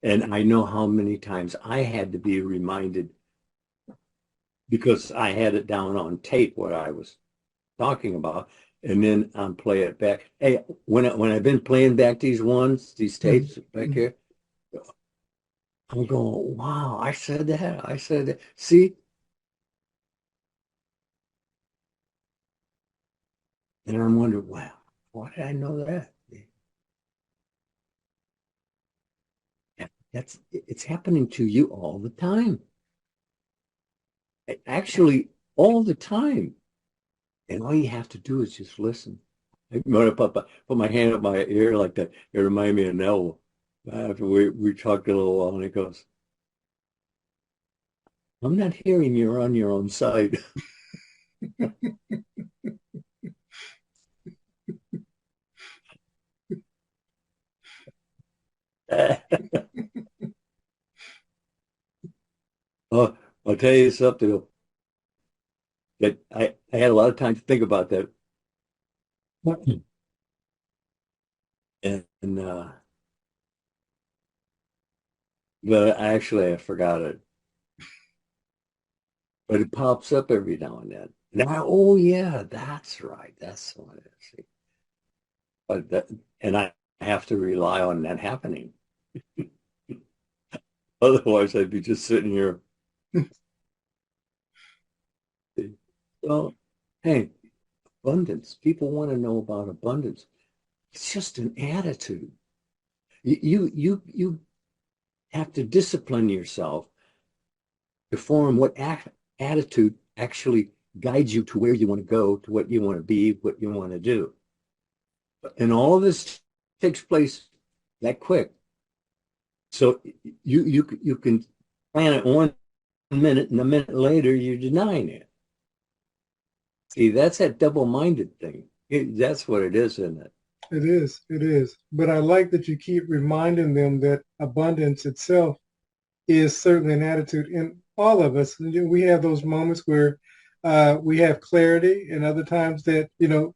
And I know how many times I had to be reminded because I had it down on tape what I was talking about, and then play it back. Hey, when I've been playing back these tapes back Mhm. here, I'm going, wow, I said that. I said that. See, and I'm wondering, wow, why did I know that? It's happening to you all the time. Actually, all the time. And all you have to do is just listen. I want to put my hand up my ear like that. It reminded me of Neville. After we talked a little while, and he goes, I'm not hearing you're on your own side. Oh, I'll tell you something that I had a lot of time to think about that. And but actually I forgot it. But it pops up every now and then. Now, oh yeah, that's right. That's what it is. But that, and I have to rely on that happening. Otherwise, I'd be just sitting here. Well, hey, abundance. People want to know about abundance. It's just an attitude. You have to discipline yourself to form what attitude actually guides you to where you want to go, to what you want to be, what you want to do. And all of this takes place that quick. So you can plan it 1 minute, and a minute later you're denying it. See, that's that double-minded thing. That's what it is, isn't it? It is, it is. But I like that you keep reminding them that abundance itself is certainly an attitude in all of us. We have those moments where we have clarity, and other times that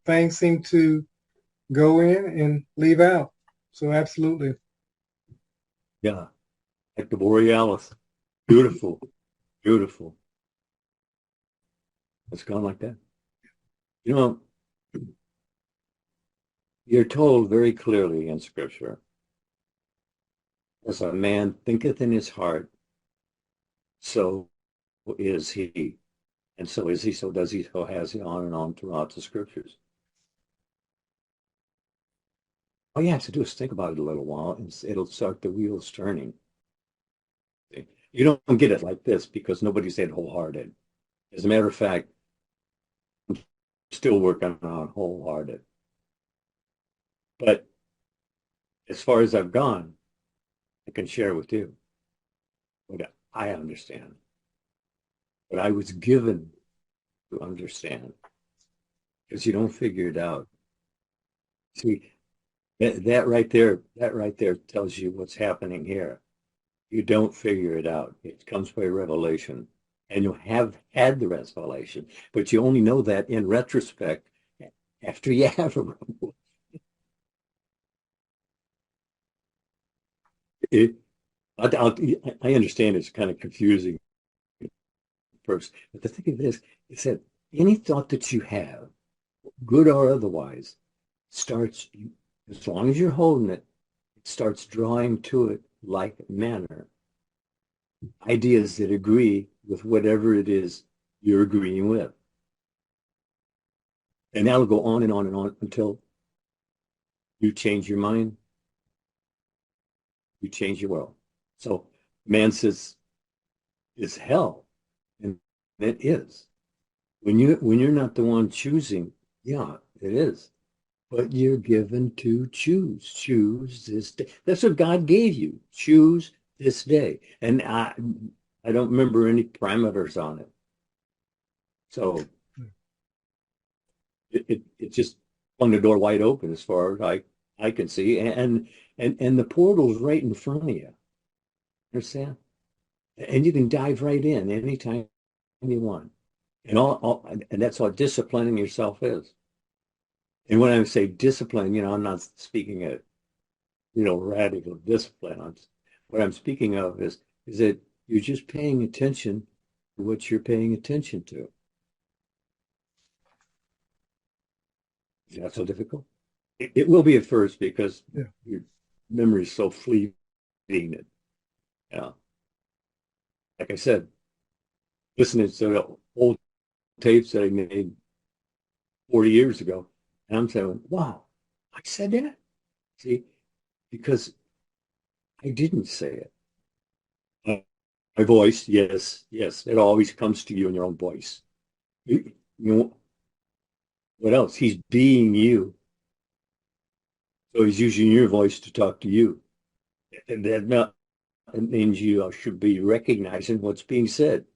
things seem to go in and leave out. So absolutely, Yeah, like the Borealis. Beautiful, beautiful. It's gone like that. You know, you're told very clearly in Scripture, as a man thinketh in his heart, so is he. And so is he, so does he, so has he, on and on throughout the Scriptures. All you have to do is think about it a little while, and it'll start the wheels turning. You don't get it like this because nobody said wholehearted. As a matter of fact, still working on wholehearted. But as far as I've gone, I can share with you what I understand, what I was given to understand, because you don't figure it out. See, that right there tells you what's happening here. You don't figure it out. It comes by revelation. And you have had the revelation, but you only know that in retrospect after you have a revelation. It, I understand it's kind of confusing first, but the thing of it is that any thought that you have, good or otherwise, starts, as long as you're holding it, it starts drawing to it like manner, ideas that agree with whatever it is you're agreeing with. And that'll go on and on and on until you change your mind, you change your world. So man says it's hell, and it is. When you're not the one choosing, yeah, it is. But you're given to choose. Choose this day. That's what God gave you. Choose this day. And I don't remember any parameters on it. So it just flung the door wide open as far as I can see. And the portal's right in front of you. Understand? And you can dive right in anytime you want. And that's what disciplining yourself is. And when I say discipline, I'm not speaking of, radical discipline. what I'm speaking of is that you're just paying attention to what you're paying attention to. Is that so difficult? It will be at first because Yeah. your memory is so fleeting. That, yeah. Like I said, listening to old tapes that I made 40 years ago, and I'm saying, wow, I said that? See, because I didn't say it. My voice, yes, yes, it always comes to you in your own voice. You know, what else? He's being you. So he's using your voice to talk to you. And that not, it means you should be recognizing what's being said.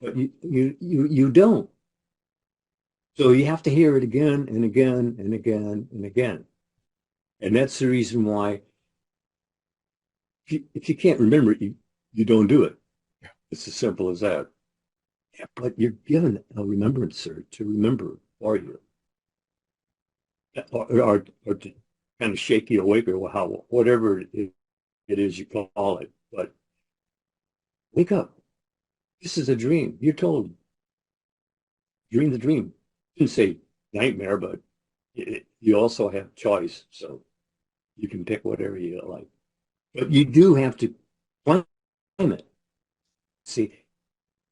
But you don't. So you have to hear it again and again and again and again. And that's the reason why if you can't remember it, you don't do it. It's as simple as that. Yeah, but you're given a remembrancer to remember for you, or to kind of shake you awake, or how whatever it is you call it. But wake up. This is a dream. You're told, dream the dream. You didn't say nightmare, but you also have choice, so you can pick whatever you like. But you do have to claim it. See,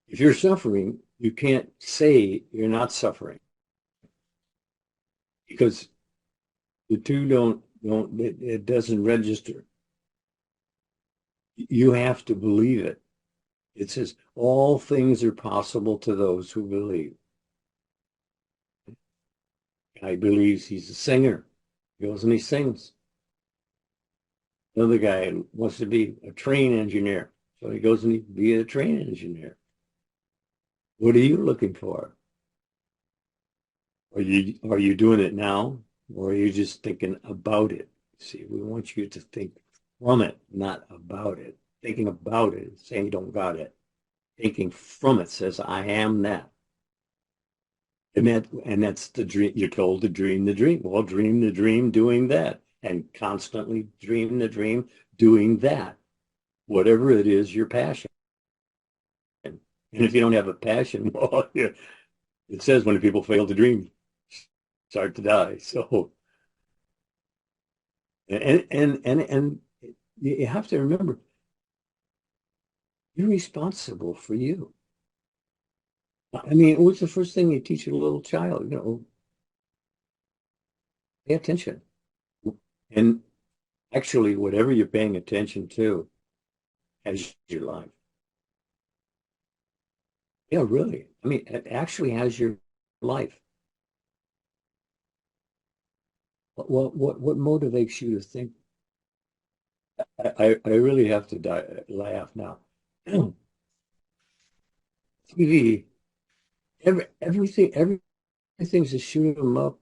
if you're suffering, you can't say you're not suffering because the two don't it doesn't register. You have to believe it. It says all things are possible to those who believe. Guy believes he's a singer. He goes and he sings. Another guy wants to be a train engineer. So he goes and he be a train engineer. What are you looking for? Are you doing it now? Or are you just thinking about it? See, we want you to think from it, not about it. Thinking about it, saying you don't got it. Thinking from it says, I am that. And that's the dream. You're told to dream the dream. Well, dream the dream doing that. And constantly dream the dream doing that. Whatever it is, your passion. And if you don't have a passion, well, yeah, it says when people fail to dream, start to die. So, and you have to remember, you're responsible for you. I mean, what's the first thing you teach a little child? Pay attention. And actually, whatever you're paying attention to has your life. Yeah, really. I mean, it actually has your life. What motivates you to think? I really have to laugh now. TV, everything's a shoot 'em up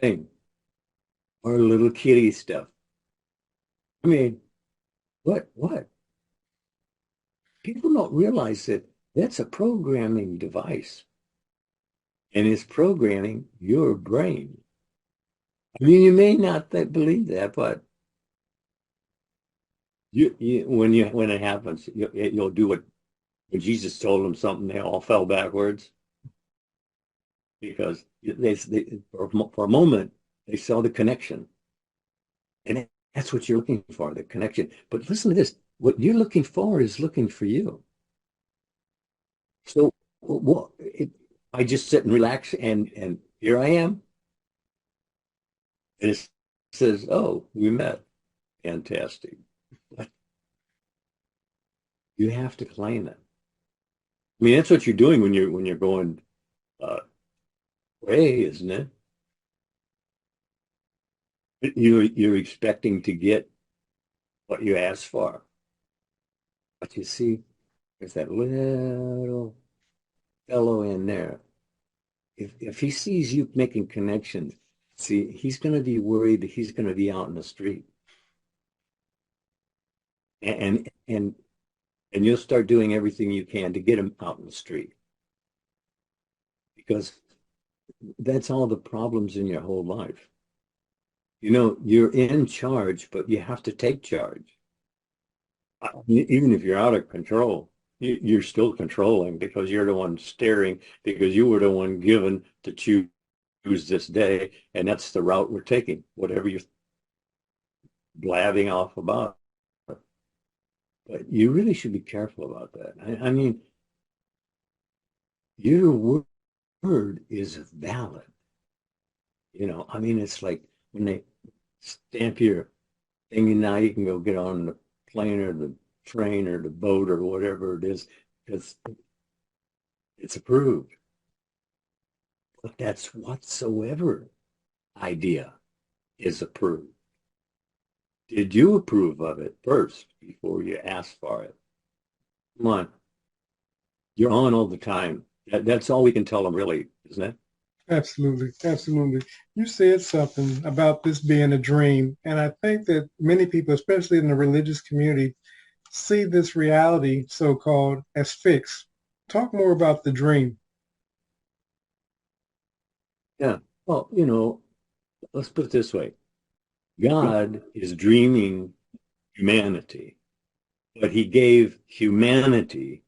thing or little kitty stuff. I mean, what? People don't realize that that's a programming device, and it's programming your brain. I mean, you may not believe that, but when it happens, you'll do it. When Jesus told them something, they all fell backwards because for a moment they saw the connection, and that's what you're looking for, the connection. But listen to this: what you're looking for is looking for you. So what? I just sit and relax, and here I am, and it says, "Oh, we met. Fantastic." But you have to claim it. I mean, that's what you're doing when you're going uh, way, isn't it? You're expecting to get what you asked for. But you see, there's that little fellow in there. If he sees you making connections, see, he's going to be worried that he's going to be out in the street, and and and you'll start doing everything you can to get him out in the street because that's all the problems in your whole life. You're in charge, but you have to take charge. Even if you're out of control, you're still controlling because you're the one steering, because you were the one given to choose this day, and that's the route we're taking, whatever you're blabbing off about. But you really should be careful about that. I mean, your word is valid. I mean, it's like when they stamp your thing, and now you can go get on the plane or the train or the boat or whatever it is, because it's approved. But that's whatsoever idea is approved. Did you approve of it first before you asked for it? Come on, you're on all the time. That's all we can tell them, really, isn't it? Absolutely, absolutely. You said something about this being a dream, and I think that many people, especially in the religious community, see this reality, so-called, as fixed. Talk more about the dream. Yeah. Well, let's put it this way. God is dreaming humanity, but he gave humanity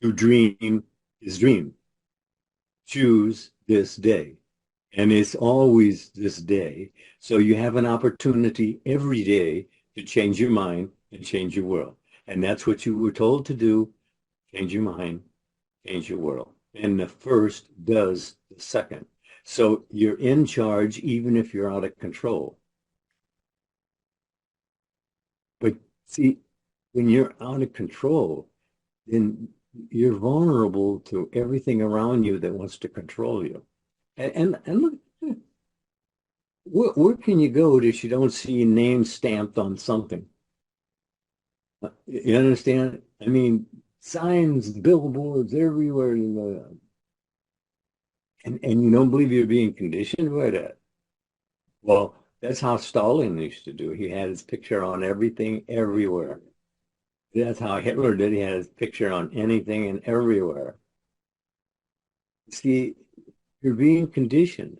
to dream his dream. Choose this day. And it's always this day. So you have an opportunity every day to change your mind and change your world. And that's what you were told to do. Change your mind, change your world. And the first does the second. So you're in charge even if you're out of control. But see, when you're out of control, then you're vulnerable to everything around you that wants to control you. And look, where can you go that you don't see your name stamped on something? You understand? I mean, signs, billboards everywhere, and you don't believe you're being conditioned by that. Well, that's how Stalin used to do. He had his picture on everything, everywhere. That's how Hitler did. He had his picture on anything and everywhere. See, you're being conditioned.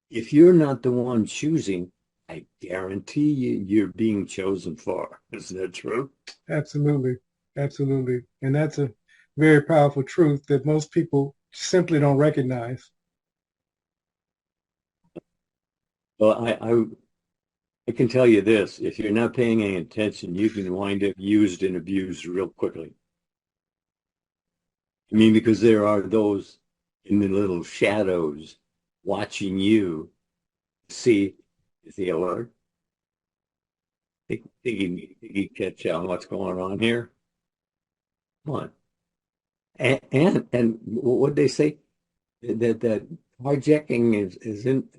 If you're not the one choosing, I guarantee you're being chosen for. Isn't that true? Absolutely, absolutely. And that's a very powerful truth that most people simply don't recognize. Well, I can tell you this, if you're not paying any attention, you can wind up used and abused real quickly. I mean, because there are those in the little shadows watching you see, is he alert? Think he catch on what's going on here? Come on. And what they say that hijacking is in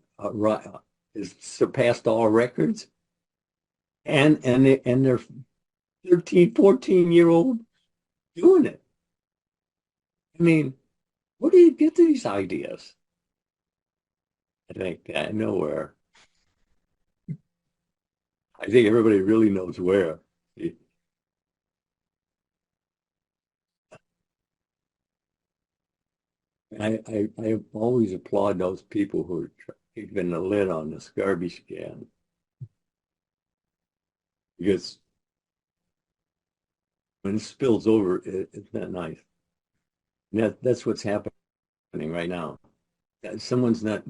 is surpassed all records, and they're 13, 14-year old doing it. I mean, where do you get these ideas? I think nowhere. I think everybody really knows where. I always applaud those people who are keeping the lid on this garbage can because when it spills over, it's not nice. And that's what's happening right now. Someone's not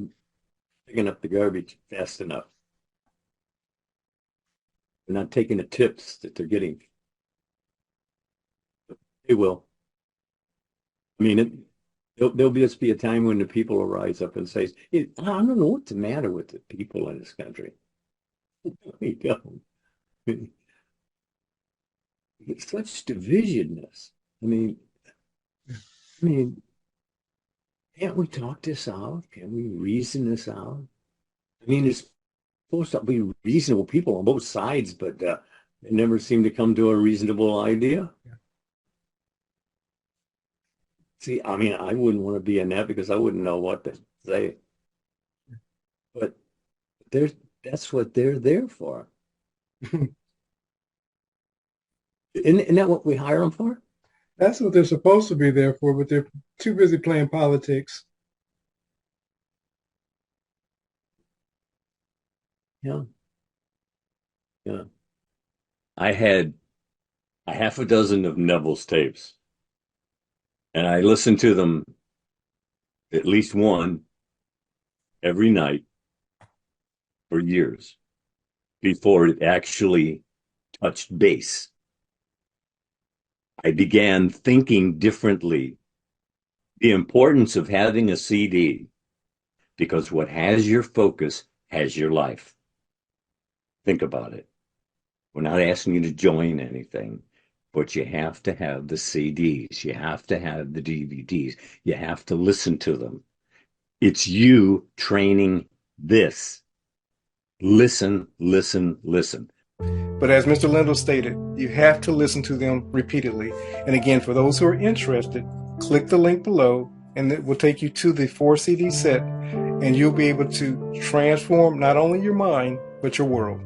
picking up the garbage fast enough. They're not taking the tips that they're getting. They will. I mean, there'll just be a time when the people will rise up and say, "Hey, I don't know what's the matter with the people in this country." We go. It's such divisionness. I mean, I mean, can't we talk this out? Can we reason this out? I mean, it's supposed to be reasonable people on both sides, but they never seem to come to a reasonable idea. See, I mean, I wouldn't want to be in that because I wouldn't know what to say. But there's that's what they're there for. Isn't that what we hire them for? That's what they're supposed to be there for, but they're too busy playing politics. Yeah, yeah. I had a half a dozen of Neville's tapes, and I listened to them at least one every night for years before it actually touched base. I began thinking differently. The importance of having a CD, because what has your focus has your life. Think about it. We're not asking you to join anything, but you have to have the CDs. You have to have the DVDs. You have to listen to them. It's you training this. Listen, listen, listen. But as Mr. Lindell stated, you have to listen to them repeatedly. And again, for those who are interested, click the link below and it will take you to the 4 CD set, and you'll be able to transform not only your mind, but your world.